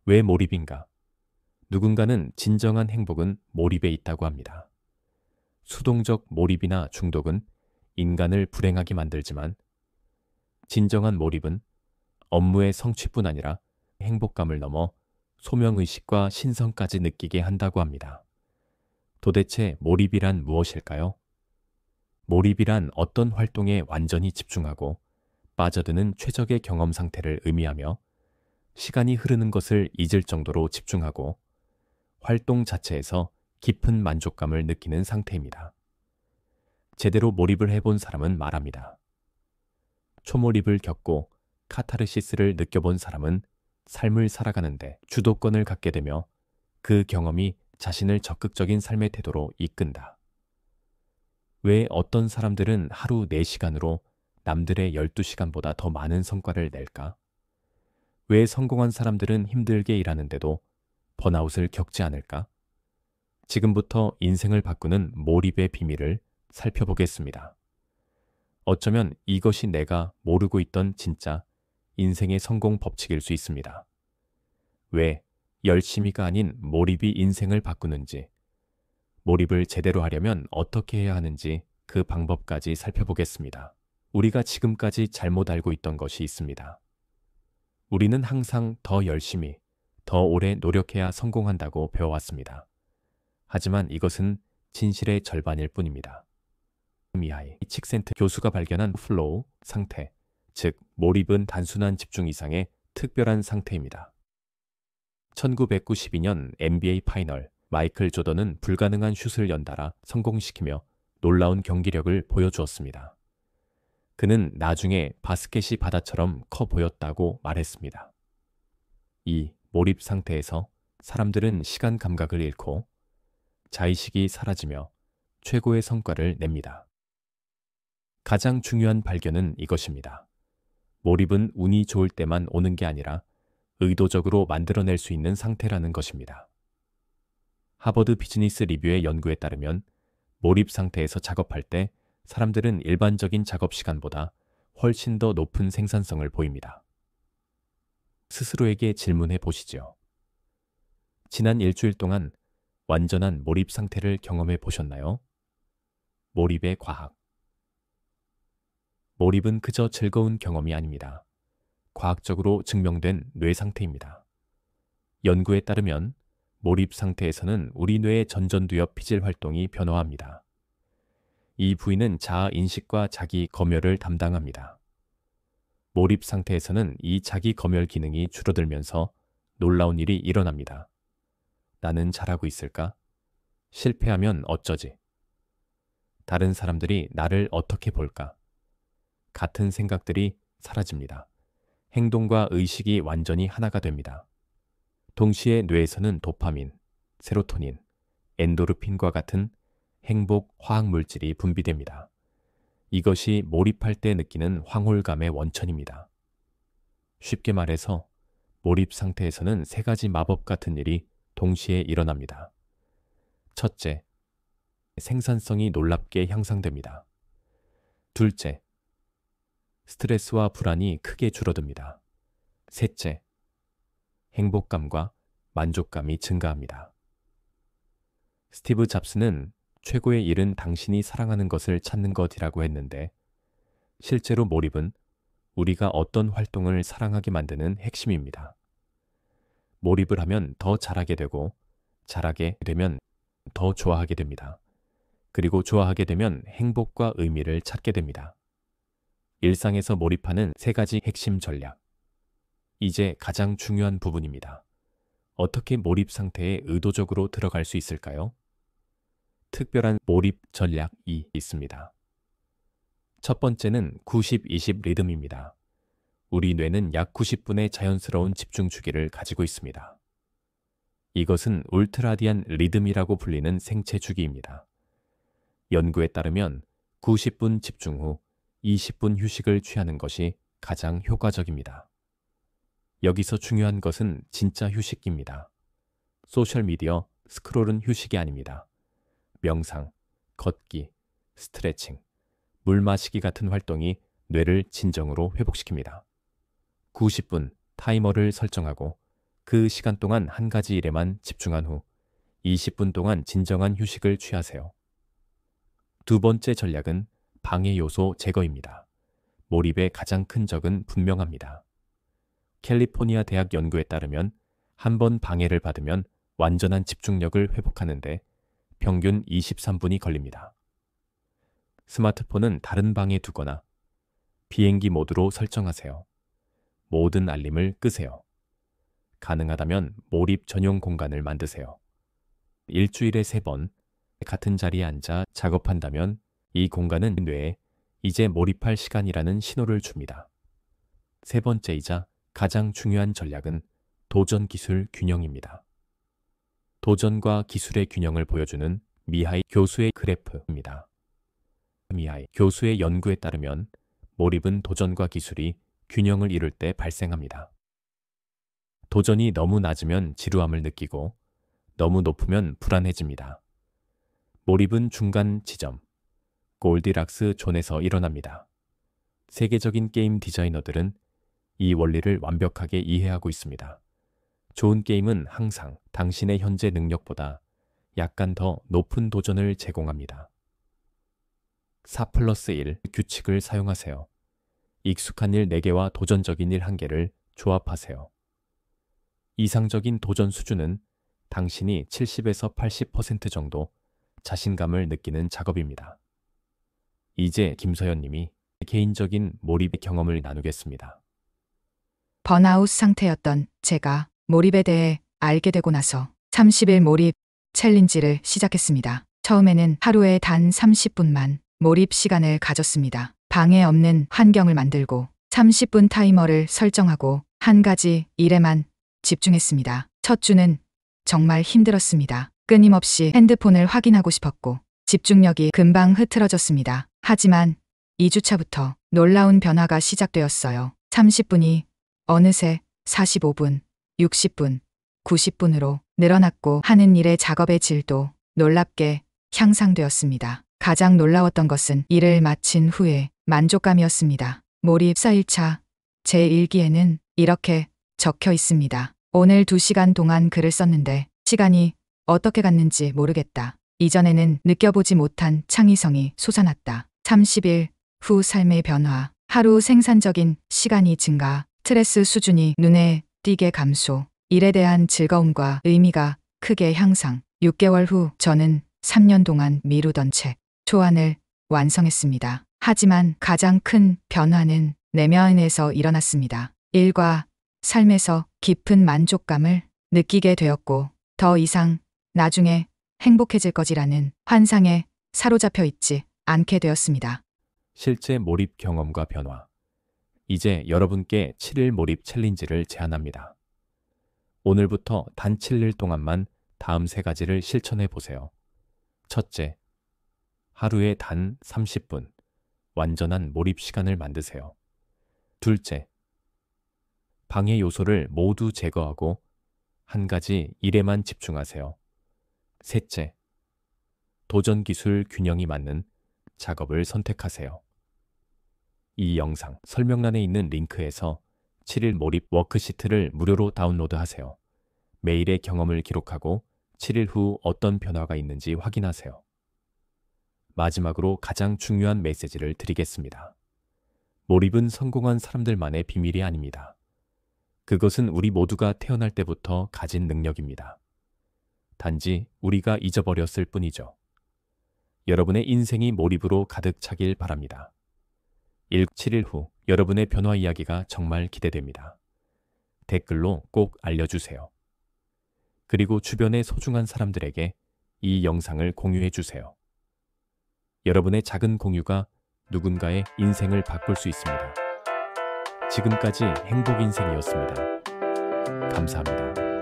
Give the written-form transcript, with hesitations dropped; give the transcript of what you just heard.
왜 몰입인가? 누군가는 진정한 행복은 몰입에 있다고 합니다. 수동적 몰입이나 중독은 인간을 불행하게 만들지만 진정한 몰입은 업무의 성취뿐 아니라 행복감을 넘어 소명의식과 신성까지 느끼게 한다고 합니다. 도대체 몰입이란 무엇일까요? 몰입이란 어떤 활동에 완전히 집중하고 빠져드는 최적의 경험 상태를 의미하며 시간이 흐르는 것을 잊을 정도로 집중하고 활동 자체에서 깊은 만족감을 느끼는 상태입니다. 제대로 몰입을 해본 사람은 말합니다. 초몰입을 겪고 카타르시스를 느껴본 사람은 삶을 살아가는데 주도권을 갖게 되며 그 경험이 자신을 적극적인 삶의 태도로 이끈다. 왜 어떤 사람들은 하루 4시간으로 남들의 12시간보다 더 많은 성과를 낼까? 왜 성공한 사람들은 힘들게 일하는데도 번아웃을 겪지 않을까? 지금부터 인생을 바꾸는 몰입의 비밀을 살펴보겠습니다. 어쩌면 이것이 내가 모르고 있던 진짜 인생의 성공 법칙일 수 있습니다. 왜 열심히가 아닌 몰입이 인생을 바꾸는지, 몰입을 제대로 하려면 어떻게 해야 하는지 그 방법까지 살펴보겠습니다. 우리가 지금까지 잘못 알고 있던 것이 있습니다. 우리는 항상 더 열심히, 더 오래 노력해야 성공한다고 배워왔습니다. 하지만 이것은 진실의 절반일 뿐입니다. 미하이 칙센트 교수가 발견한 플로우 상태, 즉 몰입은 단순한 집중 이상의 특별한 상태입니다. 1992년 NBA 파이널, 마이클 조던은 불가능한 슛을 연달아 성공시키며 놀라운 경기력을 보여주었습니다. 그는 나중에 바스켓이 바다처럼 커 보였다고 말했습니다. 이 몰입 상태에서 사람들은 시간 감각을 잃고 자의식이 사라지며 최고의 성과를 냅니다. 가장 중요한 발견은 이것입니다. 몰입은 운이 좋을 때만 오는 게 아니라 의도적으로 만들어낼 수 있는 상태라는 것입니다. 하버드 비즈니스 리뷰의 연구에 따르면 몰입 상태에서 작업할 때 사람들은 일반적인 작업 시간보다 훨씬 더 높은 생산성을 보입니다. 스스로에게 질문해 보시죠. 지난 일주일 동안 완전한 몰입 상태를 경험해 보셨나요? 몰입의 과학. 몰입은 그저 즐거운 경험이 아닙니다. 과학적으로 증명된 뇌 상태입니다. 연구에 따르면 몰입 상태에서는 우리 뇌의 전전두엽 피질 활동이 변화합니다. 이 부위는 자아 인식과 자기 검열을 담당합니다. 몰입 상태에서는 이 자기 검열 기능이 줄어들면서 놀라운 일이 일어납니다. 나는 잘하고 있을까? 실패하면 어쩌지? 다른 사람들이 나를 어떻게 볼까? 같은 생각들이 사라집니다. 행동과 의식이 완전히 하나가 됩니다. 동시에 뇌에서는 도파민, 세로토닌, 엔도르핀과 같은 행복 화학 물질이 분비됩니다. 이것이 몰입할 때 느끼는 황홀감의 원천입니다. 쉽게 말해서 몰입 상태에서는 3가지 마법 같은 일이 동시에 일어납니다. 첫째, 생산성이 놀랍게 향상됩니다. 둘째, 스트레스와 불안이 크게 줄어듭니다. 셋째, 행복감과 만족감이 증가합니다. 스티브 잡스는 최고의 일은 당신이 사랑하는 것을 찾는 것이라고 했는데 실제로 몰입은 우리가 어떤 활동을 사랑하게 만드는 핵심입니다. 몰입을 하면 더 잘하게 되고 잘하게 되면 더 좋아하게 됩니다. 그리고 좋아하게 되면 행복과 의미를 찾게 됩니다. 일상에서 몰입하는 3가지 핵심 전략. 이제 가장 중요한 부분입니다. 어떻게 몰입 상태에 의도적으로 들어갈 수 있을까요? 특별한 몰입 전략이 있습니다. 첫 번째는 90-20 리듬입니다. 우리 뇌는 약 90분의 자연스러운 집중 주기를 가지고 있습니다. 이것은 울트라디안 리듬이라고 불리는 생체 주기입니다. 연구에 따르면 90분 집중 후 20분 휴식을 취하는 것이 가장 효과적입니다. 여기서 중요한 것은 진짜 휴식입니다. 소셜미디어 스크롤은 휴식이 아닙니다. 명상, 걷기, 스트레칭, 물 마시기 같은 활동이 뇌를 진정으로 회복시킵니다. 90분 타이머를 설정하고 그 그 시간 동안 한 가지 일에만 집중한 후 20분 동안 진정한 휴식을 취하세요. 두 번째 전략은 방해 요소 제거입니다. 몰입의 가장 큰 적은 분명합니다. 캘리포니아 대학 연구에 따르면 한 번 방해를 받으면 완전한 집중력을 회복하는데 평균 23분이 걸립니다. 스마트폰은 다른 방에 두거나 비행기 모드로 설정하세요. 모든 알림을 끄세요. 가능하다면 몰입 전용 공간을 만드세요. 일주일에 3번 같은 자리에 앉아 작업한다면 이 공간은 뇌에 이제 몰입할 시간이라는 신호를 줍니다. 세 번째이자 가장 중요한 전략은 도전 기술 균형입니다. 도전과 기술의 균형을 보여주는 미하이 교수의 그래프입니다. 미하이 교수의 연구에 따르면 몰입은 도전과 기술이 균형을 이룰 때 발생합니다. 도전이 너무 낮으면 지루함을 느끼고 너무 높으면 불안해집니다. 몰입은 중간 지점, 골디락스 존에서 일어납니다. 세계적인 게임 디자이너들은 이 원리를 완벽하게 이해하고 있습니다. 좋은 게임은 항상 당신의 현재 능력보다 약간 더 높은 도전을 제공합니다. 4+1 규칙을 사용하세요. 익숙한 일 4개와 도전적인 일 1개를 조합하세요. 이상적인 도전 수준은 당신이 70에서 80% 정도 자신감을 느끼는 작업입니다. 이제 김서연 님이 개인적인 몰입의 경험을 나누겠습니다. 번아웃 상태였던 제가 몰입에 대해 알게 되고 나서 30일 몰입 챌린지를 시작했습니다. 처음에는 하루에 단 30분만 몰입 시간을 가졌습니다. 방해 없는 환경을 만들고 30분 타이머를 설정하고 한 가지 일에만 집중했습니다. 첫 주는 정말 힘들었습니다. 끊임없이 핸드폰을 확인하고 싶었고 집중력이 금방 흐트러졌습니다. 하지만 2주차부터 놀라운 변화가 시작되었어요. 30분이 어느새 45분, 60분, 90분으로 늘어났고 하는 일의 작업의 질도 놀랍게 향상되었습니다. 가장 놀라웠던 것은 일을 마친 후에 만족감이었습니다. 몰입 4일차 제 일기에는 이렇게 적혀 있습니다. 오늘 2시간 동안 글을 썼는데 시간이 어떻게 갔는지 모르겠다. 이전에는 느껴보지 못한 창의성이 솟아났다. 30일 후 삶의 변화. 하루 생산적인 시간이 증가, 스트레스 수준이 눈에 띄게 감소, 일에 대한 즐거움과 의미가 크게 향상. 6개월 후 저는 3년 동안 미루던 책 초안을 완성했습니다. 하지만 가장 큰 변화는 내면에서 일어났습니다. 일과 삶에서 깊은 만족감을 느끼게 되었고 더 이상 나중에 행복해질 거지라는 환상에 사로잡혀 있지 않게 되었습니다. 실제 몰입 경험과 변화. 이제 여러분께 7일 몰입 챌린지를 제안합니다. 오늘부터 단 7일 동안만 다음 3가지를 실천해 보세요. 첫째, 하루에 단 30분 완전한 몰입 시간을 만드세요. 둘째, 방해 요소를 모두 제거하고 한 가지 일에만 집중하세요. 셋째, 도전 기술 균형이 맞는 작업을 선택하세요. 이 영상 설명란에 있는 링크에서 7일 몰입 워크시트를 무료로 다운로드하세요. 매일의 경험을 기록하고 7일 후 어떤 변화가 있는지 확인하세요. 마지막으로 가장 중요한 메시지를 드리겠습니다. 몰입은 성공한 사람들만의 비밀이 아닙니다. 그것은 우리 모두가 태어날 때부터 가진 능력입니다. 단지 우리가 잊어버렸을 뿐이죠. 여러분의 인생이 몰입으로 가득 차길 바랍니다. 7일 후 여러분의 변화 이야기가 정말 기대됩니다. 댓글로 꼭 알려주세요. 그리고 주변의 소중한 사람들에게 이 영상을 공유해 주세요. 여러분의 작은 공유가 누군가의 인생을 바꿀 수 있습니다. 지금까지 행복인생이었습니다. 감사합니다.